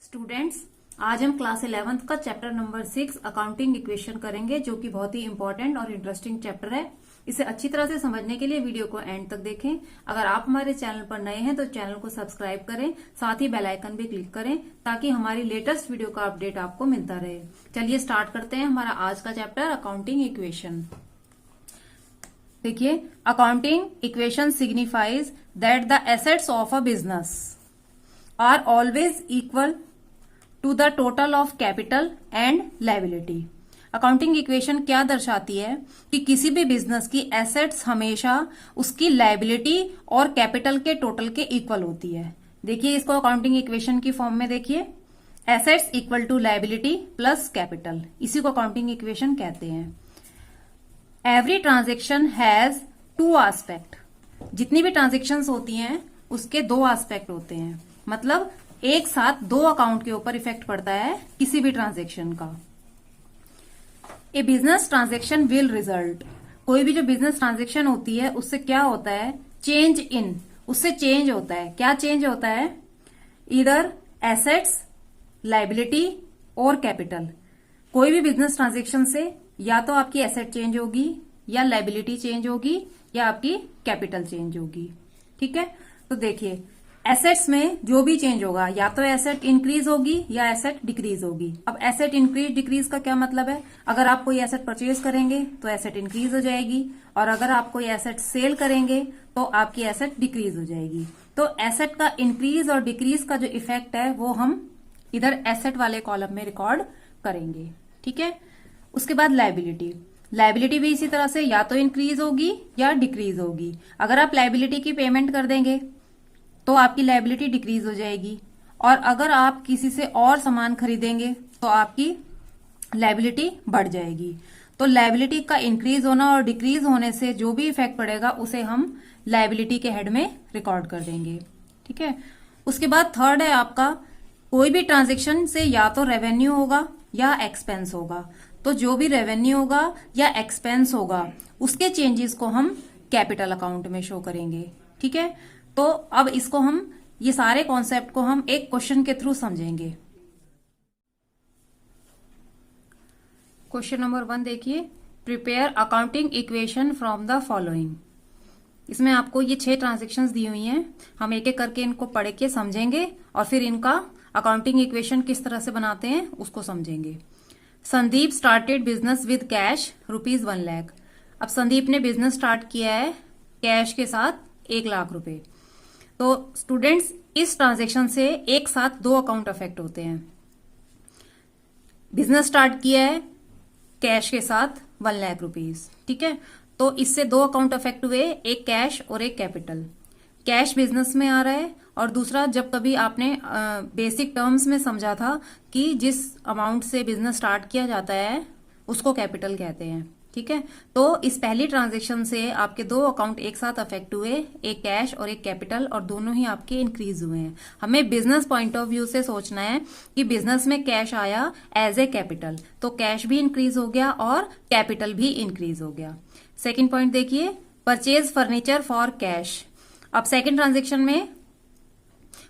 Students, आज हम class 11th का चैप्टर नंबर 6 अकाउंटिंग इक्वेशन करेंगे, जो कि बहुत ही इंपॉर्टेंट और इंटरेस्टिंग चैप्टर है। इसे अच्छी तरह से समझने के लिए वीडियो को एंड तक देखें। अगर आप हमारे चैनल पर नए हैं तो चैनल को सब्सक्राइब करें, साथ ही बेल आइकन भी क्लिक करें ताकि हमारी लेटेस्ट वीडियो का अपडेट आपको मिलता रहे। चलिए स्टार्ट करते हैं हमारा आज का चैप्टर अकाउंटिंग इक्वेशन। देखिए, accounting equation signifies that the assets of a business are always equal to the total of capital and liability. अकाउंटिंग इक्वेशन क्या दर्शाती है कि किसी भी बिजनेस की एसेट्स हमेशा उसकी लायबिलिटी और कैपिटल के टोटल के इक्वल होती है। देखिए इसको अकाउंटिंग इक्वेशन की फॉर्म में देखिए, assets equal to liability plus capital, इसी को अकाउंटिंग इक्वेशन कहते हैं। Every transaction has two aspect. जितनी भी ट्रांजेक्शन्स होती हैं उसके दो एस्पेक्ट होते हैं, मतलब एक साथ दो अकाउंट के ऊपर इफेक्ट पड़ता है किसी भी ट्रांजेक्शन का। ए बिजनेस ट्रांजेक्शन विल रिजल्ट। कोई भी जो बिजनेस ट्रांजेक्शन होती है उससे क्या होता है, चेंज इन, उससे चेंज होता है। क्या चेंज होता है? इधर एसेट्स, लायबिलिटी और कैपिटल। कोई भी बिजनेस ट्रांजेक्शन से या तो आपकी एसेट चेंज होगी, या लायबिलिटी चेंज होगी, या आपकी कैपिटल चेंज होगी। ठीक है, तो देखिए एसेट्स में जो भी चेंज होगा, या तो एसेट इंक्रीज होगी या एसेट डिक्रीज होगी। अब एसेट इंक्रीज डिक्रीज का क्या मतलब है? अगर आप कोई एसेट परचेज करेंगे तो एसेट इंक्रीज हो जाएगी, और अगर आप कोई एसेट सेल करेंगे तो आपकी एसेट डिक्रीज हो जाएगी। तो एसेट का इंक्रीज और डिक्रीज का जो इफेक्ट है वो हम इधर एसेट वाले कॉलम में रिकॉर्ड करेंगे। ठीक है, उसके बाद लायबिलिटी। लायबिलिटी भी इसी तरह से या तो इंक्रीज होगी या डिक्रीज होगी। अगर आप लायबिलिटी की पेमेंट कर देंगे तो आपकी लायबिलिटी डिक्रीज हो जाएगी, और अगर आप किसी से और सामान खरीदेंगे तो आपकी लायबिलिटी बढ़ जाएगी। तो लायबिलिटी का इंक्रीज होना और डिक्रीज होने से जो भी इफेक्ट पड़ेगा उसे हम लायबिलिटी के हेड में रिकॉर्ड कर देंगे। ठीक है, उसके बाद थर्ड है आपका, कोई भी ट्रांजेक्शन से या तो रेवेन्यू होगा या एक्सपेंस होगा। तो जो भी रेवेन्यू होगा या एक्सपेंस होगा उसके चेंजेस को हम कैपिटल अकाउंट में शो करेंगे। ठीक है, तो अब इसको हम, ये सारे कॉन्सेप्ट को हम एक क्वेश्चन के थ्रू समझेंगे। क्वेश्चन नंबर 1 देखिए, prepare accounting equation from the following. इसमें आपको ये 6 ट्रांजेक्शन्स दी हुई हैं, हम एक एक करके इनको पढ़ के समझेंगे और फिर इनका अकाउंटिंग इक्वेशन किस तरह से बनाते हैं उसको समझेंगे। Sandeep started business with cash ₹1 lakh. अब संदीप ने बिजनेस स्टार्ट किया है कैश के साथ 1 लाख रुपए। तो स्टूडेंट्स, इस ट्रांजेक्शन से एक साथ दो अकाउंट अफेक्ट होते हैं। बिजनेस स्टार्ट किया है कैश के साथ 1 लाख रुपीज। ठीक है, तो इससे दो अकाउंट अफेक्ट हुए, एक कैश और एक कैपिटल। कैश बिजनेस में आ रहा है, और दूसरा, जब कभी आपने बेसिक टर्म्स में समझा था कि जिस अमाउंट से बिजनेस स्टार्ट किया जाता है उसको कैपिटल कहते हैं। ठीक है, तो इस पहली ट्रांजेक्शन से आपके दो अकाउंट एक साथ अफेक्ट हुए, एक कैश और एक कैपिटल, और दोनों ही आपके इंक्रीज हुए हैं। हमें बिजनेस पॉइंट ऑफ व्यू से सोचना है कि बिजनेस में कैश आया एज ए कैपिटल, तो कैश भी इंक्रीज हो गया और कैपिटल भी इंक्रीज हो गया। सेकेंड पॉइंट देखिए, परचेज फर्नीचर फॉर कैश। अब सेकेंड ट्रांजेक्शन में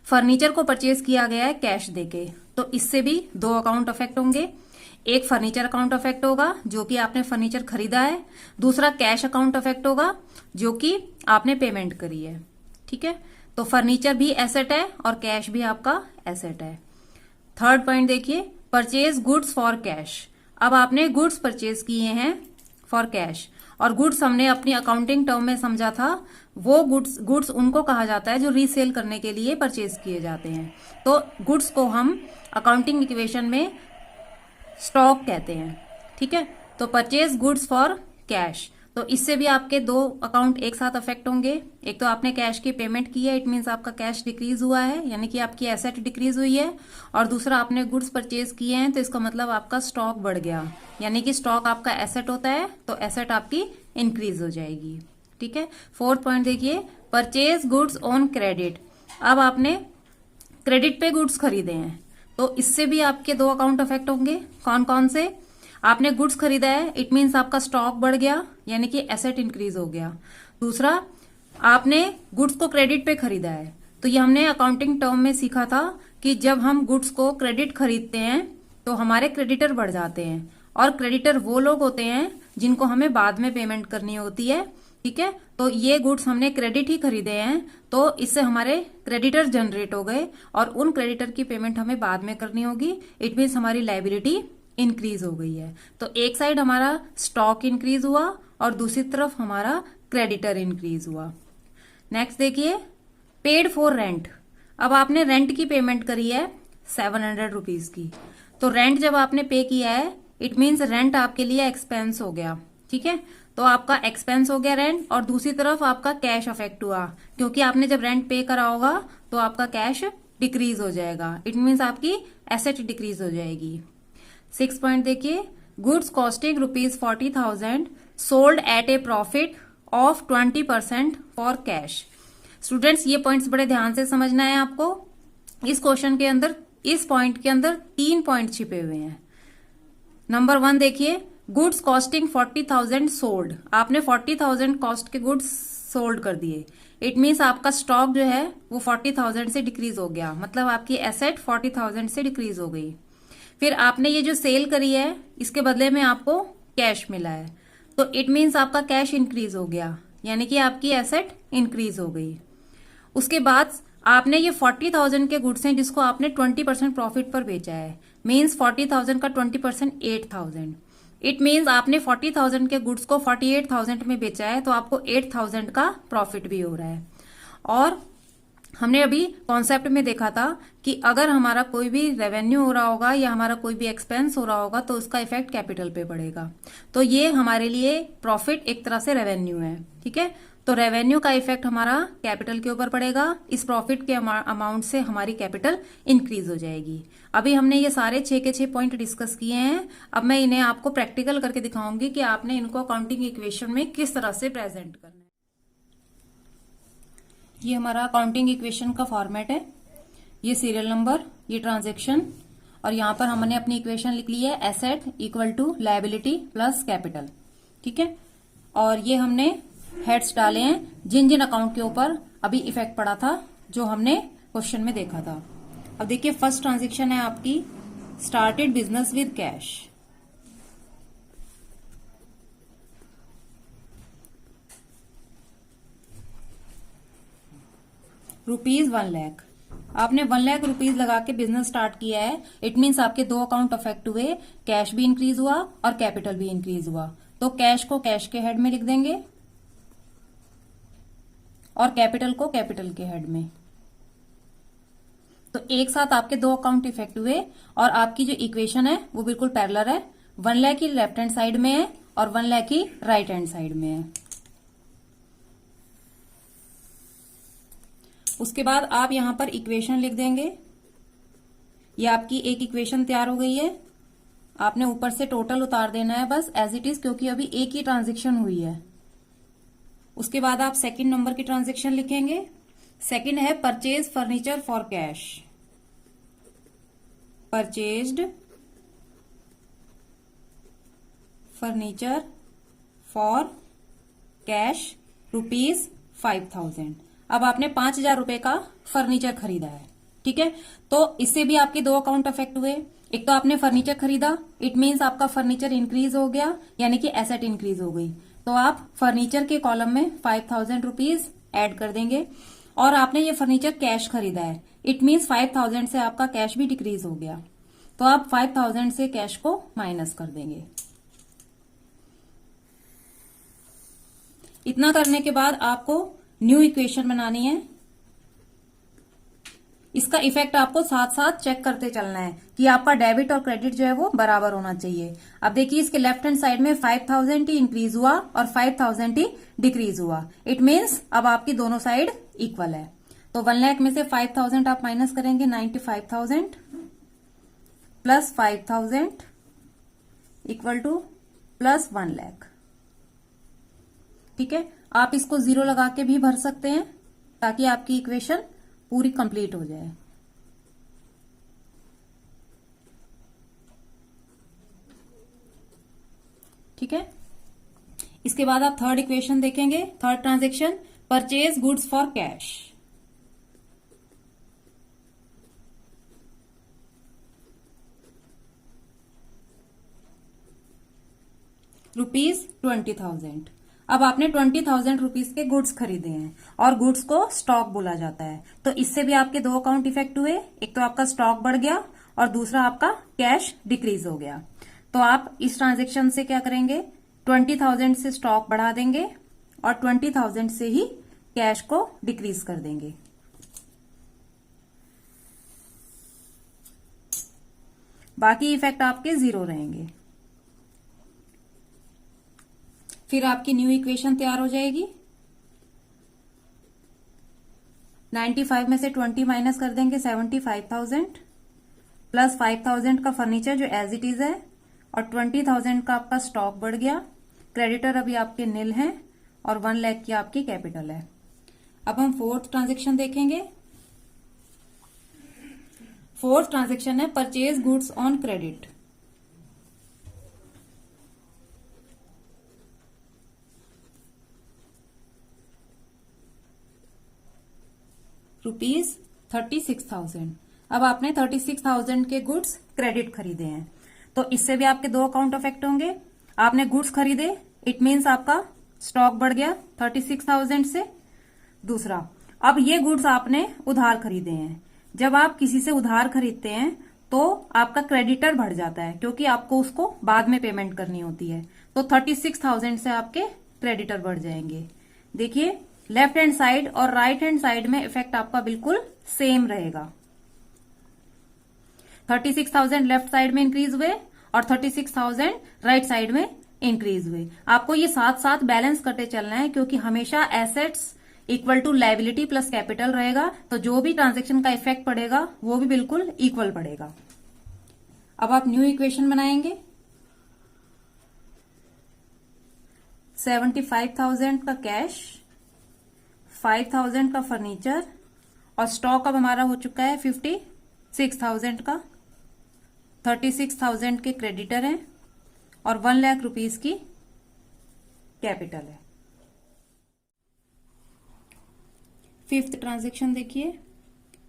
फर्नीचर को परचेज किया गया है कैश देके, तो इससे भी दो अकाउंट अफेक्ट होंगे। एक फर्नीचर अकाउंट अफेक्ट होगा जो कि आपने फर्नीचर खरीदा है, दूसरा कैश अकाउंट अफेक्ट होगा जो कि आपने पेमेंट करी है। ठीक है, तो फर्नीचर भी एसेट है और कैश भी आपका एसेट है। थर्ड पॉइंट देखिए, परचेज गुड्स फॉर कैश। अब आपने गुड्स परचेज किए हैं फॉर कैश, और गुड्स हमने अपनी अकाउंटिंग टर्म में समझा था, वो गुड्स उनको कहा जाता है जो रीसेल करने के लिए परचेज किए जाते हैं। तो गुड्स को हम अकाउंटिंग इक्वेशन में स्टॉक कहते हैं। ठीक है, तो परचेज गुड्स फॉर कैश, तो इससे भी आपके दो अकाउंट एक साथ अफेक्ट होंगे। एक तो आपने कैश की पेमेंट की है, इट मीन्स आपका कैश डिक्रीज हुआ है, यानी कि आपकी एसेट डिक्रीज हुई है, और दूसरा आपने गुड्स परचेज किए हैं तो इसका मतलब आपका स्टॉक बढ़ गया, यानी कि स्टॉक आपका एसेट होता है तो एसेट आपकी इंक्रीज हो जाएगी। ठीक है, फोर्थ पॉइंट देखिए, परचेज गुड्स ऑन क्रेडिट। अब आपने क्रेडिट पे गुड्स खरीदे हैं तो इससे भी आपके दो अकाउंट अफेक्ट होंगे। कौन कौन से? आपने गुड्स खरीदा है, इट मीन्स आपका स्टॉक बढ़ गया, यानी कि एसेट इंक्रीज हो गया। दूसरा, आपने गुड्स को क्रेडिट पे खरीदा है तो ये हमने अकाउंटिंग टर्म में सीखा था कि जब हम गुड्स को क्रेडिट खरीदते हैं तो हमारे क्रेडिटर बढ़ जाते हैं, और क्रेडिटर वो लोग होते हैं जिनको हमें बाद में पेमेंट करनी होती है। ठीक है, तो ये गुड्स हमने क्रेडिट ही खरीदे हैं, तो इससे हमारे क्रेडिटर जनरेट हो गए और उन क्रेडिटर की पेमेंट हमें बाद में करनी होगी। इट मीन्स हमारी लायबिलिटी इंक्रीज हो गई है। तो एक साइड हमारा स्टॉक इंक्रीज हुआ और दूसरी तरफ हमारा क्रेडिटर इंक्रीज हुआ। नेक्स्ट देखिए, पेड फॉर रेंट। अब आपने रेंट की पेमेंट करी है 700 रुपीज की, तो रेंट जब आपने पे किया है इट मीन्स रेंट आपके लिए एक्सपेंस हो गया। ठीक है, तो आपका एक्सपेंस हो गया रेंट, और दूसरी तरफ आपका कैश अफेक्ट हुआ, क्योंकि आपने जब रेंट पे करा होगा तो आपका कैश डिक्रीज हो जाएगा। इट मीन्स आपकी एसेट डिक्रीज हो जाएगी। 6 पॉइंट देखिए, goods costing ₹40,000 sold at A profit of 20% for cash. Students ये पॉइंट्स बड़े ध्यान से समझना है आपको। इस क्वेश्चन के अंदर, इस पॉइंट के अंदर 3 पॉइंट छिपे हुए हैं। नंबर 1 देखिए, गुड्स कॉस्टिंग 40,000 सोल्ड। आपने 40,000 कॉस्ट के गुड्स सोल्ड कर दिए। इट मीन्स आपका स्टॉक जो है वो 40,000 से डिक्रीज हो गया, मतलब आपकी एसेट 40,000 से डिक्रीज हो गई। फिर आपने ये जो सेल करी है इसके बदले में आपको कैश मिला है, तो इट मीन्स आपका कैश इंक्रीज हो गया, यानी कि आपकी एसेट इंक्रीज हो गई। उसके बाद आपने ये 40,000 के गुड्स हैं जिसको आपने 20% प्रॉफिट पर बेचा है। मीन्स 40,000 का 20% 8,000। इट मीन्स आपने 40,000 के गुड्स को 48,000 में बेचा है, तो आपको 8,000 का प्रॉफिट भी हो रहा है। और हमने अभी कॉन्सेप्ट में देखा था कि अगर हमारा कोई भी रेवेन्यू हो रहा होगा या हमारा कोई भी एक्सपेंस हो रहा होगा तो उसका इफेक्ट कैपिटल पे पड़ेगा। तो ये हमारे लिए प्रॉफिट एक तरह से रेवेन्यू है। ठीक है, तो रेवेन्यू का इफेक्ट हमारा कैपिटल के ऊपर पड़ेगा। इस प्रॉफिट के अमाउंट से हमारी कैपिटल इंक्रीज हो जाएगी। अभी हमने ये सारे 6 के 6 पॉइंट डिस्कस किए हैं। अब मैं इन्हें आपको प्रैक्टिकल करके दिखाऊंगी कि आपने इनको अकाउंटिंग इक्वेशन में किस तरह से प्रेजेंट करना है। ये हमारा अकाउंटिंग इक्वेशन का फॉर्मेट है। ये सीरियल नंबर, ये ट्रांजैक्शन, और यहाँ पर हमने अपनी इक्वेशन लिख ली है asset equal to liability plus capital. ठीक है, और ये हमने हेड्स डाले हैं जिन जिन अकाउंट के ऊपर अभी इफेक्ट पड़ा था जो हमने क्वेश्चन में देखा था। अब देखिए, फर्स्ट ट्रांजैक्शन है आपकी started business with cash. ₹1 lakh. आपने 1 लाख रुपीज लगा के बिजनेस स्टार्ट किया है। इट मीन्स आपके 2 अकाउंट अफेक्ट हुए, कैश भी इंक्रीज हुआ और कैपिटल भी इंक्रीज हुआ। तो कैश को कैश के हेड में लिख देंगे और कैपिटल को कैपिटल के हेड में। तो एक साथ आपके 2 अकाउंट इफेक्ट हुए और आपकी जो इक्वेशन है वो बिल्कुल पैरेलल है। 1 लाख की लेफ्ट हैंड साइड में है और 1 लाख की राइट हैंड साइड में है। उसके बाद आप यहां पर इक्वेशन लिख देंगे। ये आपकी एक इक्वेशन तैयार हो गई है। आपने ऊपर से टोटल उतार देना है बस एज इट इज, क्योंकि अभी एक ही ट्रांजैक्शन हुई है। उसके बाद आप सेकंड नंबर की ट्रांजैक्शन लिखेंगे। सेकंड है purchase furniture for cash. Purchased furniture for cash ₹5,000। अब आपने 5,000 रुपए का फर्नीचर खरीदा है। ठीक है, तो इससे भी आपके 2 अकाउंट अफेक्ट हुए। एक तो आपने फर्नीचर खरीदा, इट मीन्स आपका फर्नीचर इंक्रीज हो गया, यानी कि एसेट इंक्रीज हो गई। तो आप फर्नीचर के कॉलम में 5,000 रुपीज एड कर देंगे। और आपने ये फर्नीचर कैश खरीदा है, इट मीन्स 5,000 से आपका कैश भी डिक्रीज हो गया, तो आप 5,000 से कैश को माइनस कर देंगे। इतना करने के बाद आपको न्यू इक्वेशन बनानी है। इसका इफेक्ट आपको साथ साथ चेक करते चलना है कि आपका डेबिट और क्रेडिट जो है वो बराबर होना चाहिए। अब देखिए, इसके लेफ्ट हैंड साइड में 5,000 ही इंक्रीज हुआ और 5,000 ही डिक्रीज हुआ। इट मीन्स अब आपकी दोनों साइड इक्वल है। तो 1 लाख में से 5,000 आप माइनस करेंगे, 95,000 plus 5,000 equal two plus 1 lakh. ठीक है, आप इसको 0 लगा के भी भर सकते हैं ताकि आपकी इक्वेशन पूरी कंप्लीट हो जाए। ठीक है, इसके बाद आप थर्ड इक्वेशन देखेंगे। Third transaction purchase goods for cash. ₹20,000। अब आपने 20,000 रुपीज के गुड्स खरीदे हैं और गुड्स को स्टॉक बोला जाता है, तो इससे भी आपके दो अकाउंट इफेक्ट हुए। एक तो आपका स्टॉक बढ़ गया और दूसरा आपका कैश डिक्रीज हो गया। तो आप इस ट्रांजेक्शन से क्या करेंगे, 20,000 से स्टॉक बढ़ा देंगे और 20,000 से ही कैश को डिक्रीज कर देंगे। बाकी इफेक्ट आपके जीरो रहेंगे। फिर आपकी न्यू इक्वेशन तैयार हो जाएगी। 95 में से 20 माइनस कर देंगे, 75,000 प्लस 5,000 का फर्नीचर जो एज इट इज है और 20,000 का आपका स्टॉक बढ़ गया। क्रेडिटर अभी आपके नील हैं और 1 लाख की आपकी कैपिटल है। अब हम फोर्थ ट्रांजेक्शन देखेंगे। फोर्थ ट्रांजेक्शन है परचेज गुड्स ऑन क्रेडिट। ₹36,000। अब आपने 36,000 के गुड्स क्रेडिट खरीदे हैं, तो इससे भी आपके दो अकाउंट अफेक्ट होंगे। आपने गुड्स खरीदे, इट मीन्स आपका स्टॉक बढ़ गया 36,000 से। दूसरा, अब ये गुड्स आपने उधार खरीदे हैं। जब आप किसी से उधार खरीदते हैं तो आपका क्रेडिटर बढ़ जाता है, क्योंकि आपको उसको बाद में पेमेंट करनी होती है। तो 36,000 से आपके क्रेडिटर बढ़ जाएंगे। देखिए, लेफ्ट हैंड साइड और राइट हैंड साइड में इफेक्ट आपका बिल्कुल सेम रहेगा। 36,000 लेफ्ट साइड में इंक्रीज हुए और 36,000 राइट साइड में इंक्रीज हुए। आपको ये साथ साथ बैलेंस करते चलना है, क्योंकि हमेशा assets equal to liability plus capital रहेगा, तो जो भी ट्रांजेक्शन का इफेक्ट पड़ेगा वो भी बिल्कुल इक्वल पड़ेगा। अब आप न्यू इक्वेशन बनाएंगे। 75,000 का कैश, 5,000 का फर्नीचर और स्टॉक अब हमारा हो चुका है 56,000 का। 36,000 के क्रेडिटर हैं और 1 लाख रुपीज की कैपिटल है। फिफ्थ ट्रांजेक्शन देखिए,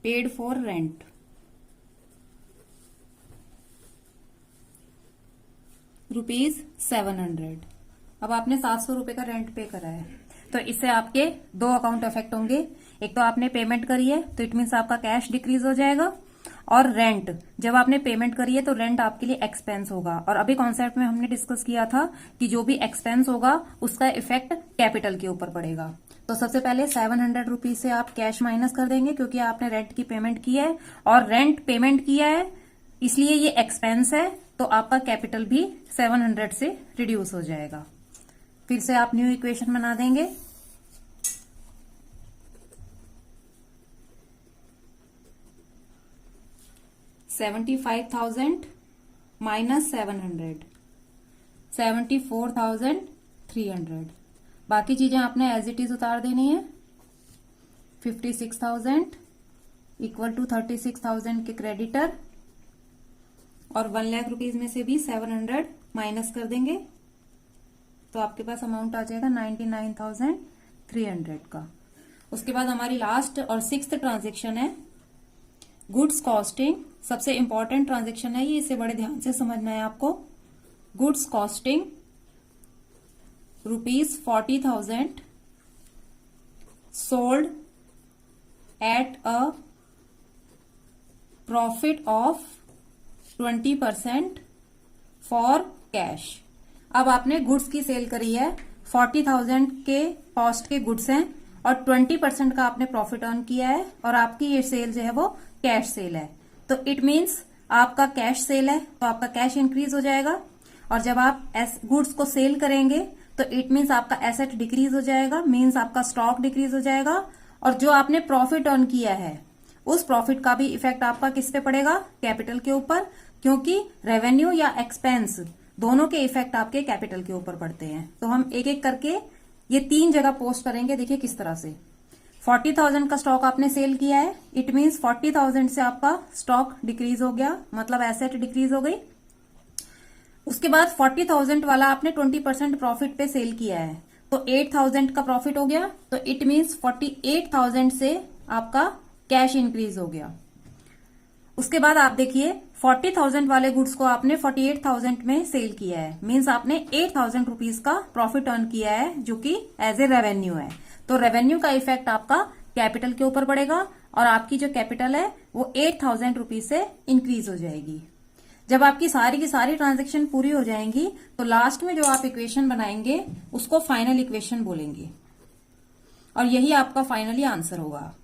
पेड फॉर रेंट। ₹700। अब आपने 700 रुपए का रेंट पे करा है, तो इससे आपके दो अकाउंट अफेक्ट होंगे। एक तो आपने पेमेंट करी है, तो इट मीन्स आपका कैश डिक्रीज हो जाएगा। और रेंट, जब आपने पेमेंट करी है तो रेंट आपके लिए एक्सपेंस होगा। और अभी कॉन्सेप्ट में हमने डिस्कस किया था कि जो भी एक्सपेंस होगा उसका इफेक्ट कैपिटल के ऊपर पड़ेगा। तो सबसे पहले 700 रुपीज से आप कैश माइनस कर देंगे, क्योंकि आपने रेंट की पेमेंट की है और रेंट पेमेंट किया है, इसलिए ये एक्सपेंस है। तो आपका कैपिटल भी 700 से रिड्यूस हो जाएगा। फिर से आप न्यू इक्वेशन बना देंगे। $75,000 माइनस 700, 74,300। बाकी चीजें आपने एज इट इज उतार देनी है। 56,000 इक्वल टू 36,000 के क्रेडिटर और 1 लाख रुपीज में से भी 700 माइनस कर देंगे, तो आपके पास अमाउंट आ जाएगा 99,300 का। उसके बाद हमारी लास्ट और सिक्स्थ ट्रांजेक्शन है गुड्स कॉस्टिंग। सबसे इंपॉर्टेंट ट्रांजेक्शन है ये, इसे बड़े ध्यान से समझना है आपको। Goods costing ₹40,000 sold at a profit of 20% for cash. अब आपने गुड्स की सेल करी है, 40,000 के कॉस्ट के गुड्स हैं और 20% का आपने प्रॉफिट अर्न किया है, और आपकी ये सेल जो है वो कैश सेल है। तो इट मीन्स आपका कैश सेल है, तो आपका कैश इंक्रीज हो जाएगा। और जब आप गुड्स को सेल करेंगे तो इट मीन्स आपका एसेट डिक्रीज हो जाएगा, मीन्स आपका स्टॉक डिक्रीज हो जाएगा। और जो आपने प्रॉफिट अर्न किया है उस प्रॉफिट का भी इफेक्ट आपका किस पे पड़ेगा, कैपिटल के ऊपर, क्योंकि रेवेन्यू या एक्सपेंस दोनों के इफेक्ट आपके कैपिटल के ऊपर पड़ते हैं। तो हम एक एक करके ये 3 जगह पोस्ट करेंगे। देखिए किस तरह से। 40,000 का स्टॉक आपने सेल किया है, इट मीन्स 40,000 से आपका स्टॉक डिक्रीज हो गया, मतलब एसेट डिक्रीज हो गई। उसके बाद 40,000 वाला आपने 20% प्रॉफिट पे सेल किया है, तो 8,000 का प्रॉफिट हो गया, तो इट मीन्स 48,000 से आपका कैश इंक्रीज हो गया। उसके बाद आप देखिए 40,000 वाले गुड्स को आपने 48,000 में सेल किया है, मीन्स आपने 8,000 रुपीज का प्रॉफिट अर्न किया है, जो कि एज ए रेवेन्यू है। तो रेवेन्यू का इफेक्ट आपका कैपिटल के ऊपर पड़ेगा और आपकी जो कैपिटल है वो 8,000 रुपीज से इंक्रीज हो जाएगी। जब आपकी सारी की सारी ट्रांजेक्शन पूरी हो जाएंगी तो लास्ट में जो आप इक्वेशन बनाएंगे उसको फाइनल इक्वेशन बोलेंगे और यही आपका फाइनली आंसर होगा।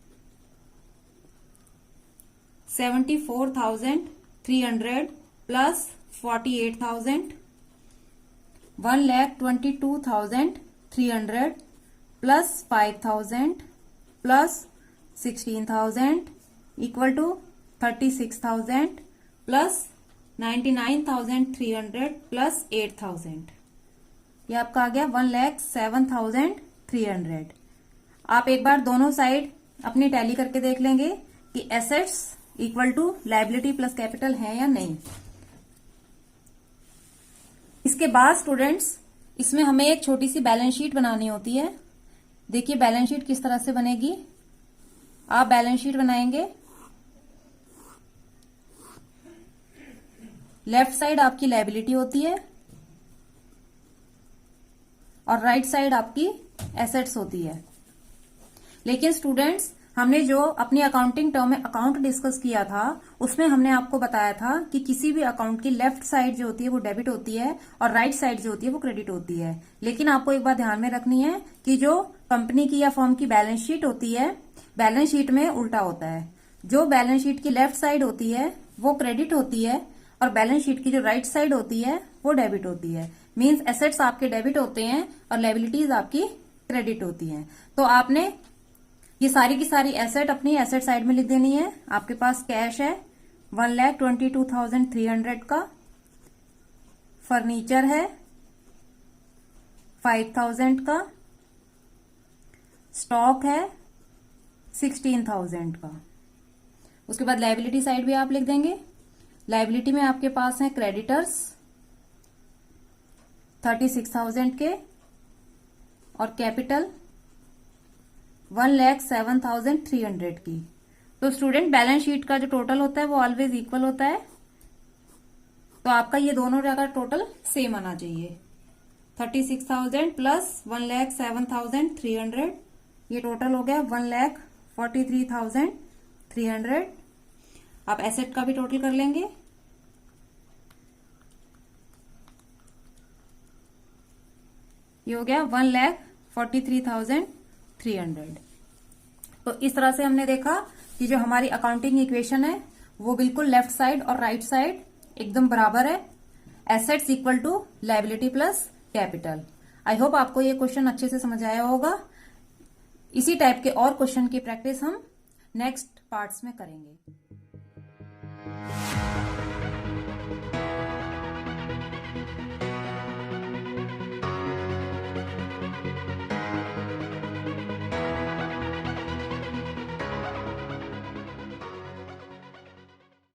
74,300 plus 48,000, 1,22,300 plus 5,000 plus 16,000 equal to 36,000 plus 99,300 plus 8,000, ये आपका आ गया 1,07,300। आप एक बार दोनों साइड अपनी टैली करके देख लेंगे कि assets equal to liability plus capital है या नहीं। इसके बाद स्टूडेंट्स इसमें हमें एक छोटी सी बैलेंस शीट बनानी होती है। देखिए बैलेंस शीट किस तरह से बनेगी। आप बैलेंस शीट बनाएंगे, लेफ्ट साइड आपकी लायबिलिटी होती है और राइट साइड आपकी एसेट्स होती है। लेकिन स्टूडेंट्स हमने जो अपनी अकाउंटिंग टर्म में अकाउंट डिस्कस किया था उसमें हमने आपको बताया था कि किसी भी अकाउंट की लेफ्ट साइड जो होती है वो डेबिट होती है और राइट साइड जो होती है वो क्रेडिट होती है। लेकिन आपको एक बात ध्यान में रखनी है कि जो कंपनी की या फर्म की बैलेंस शीट होती है, बैलेंस शीट में उल्टा होता है। जो बैलेंस शीट की लेफ्ट साइड होती है वो क्रेडिट होती है और बैलेंस शीट की जो राइट साइड होती है वो डेबिट होती है। मींस एसेट्स आपके डेबिट होते हैं और लायबिलिटीज आपकी क्रेडिट होती हैं। तो आपने ये सारी की सारी एसेट अपनी एसेट साइड में लिख देनी है। आपके पास कैश है 1,22,300 का, फर्नीचर है 5,000 का, स्टॉक है 16,000 का। उसके बाद लायबिलिटी साइड भी आप लिख देंगे। लायबिलिटी में आपके पास है क्रेडिटर्स 36,000 के और कैपिटल 1,07,300 की। तो स्टूडेंट बैलेंस शीट का जो टोटल होता है वो ऑलवेज इक्वल होता है। तो आपका ये दोनों जगह टोटल सेम आना चाहिए। 36,000 प्लस 1,07,300, ये टोटल हो गया 1,43,300। आप एसेट का भी टोटल कर लेंगे। ये हो गया 1,43,300। तो इस तरह से हमने देखा कि जो हमारी अकाउंटिंग इक्वेशन है वो बिल्कुल लेफ्ट साइड और राइट साइड एकदम बराबर है। Assets equal to liability plus capital. I hope आपको ये क्वेश्चन अच्छे से समझ आया होगा। इसी टाइप के और क्वेश्चन की प्रैक्टिस हम नेक्स्ट पार्ट्स में करेंगे।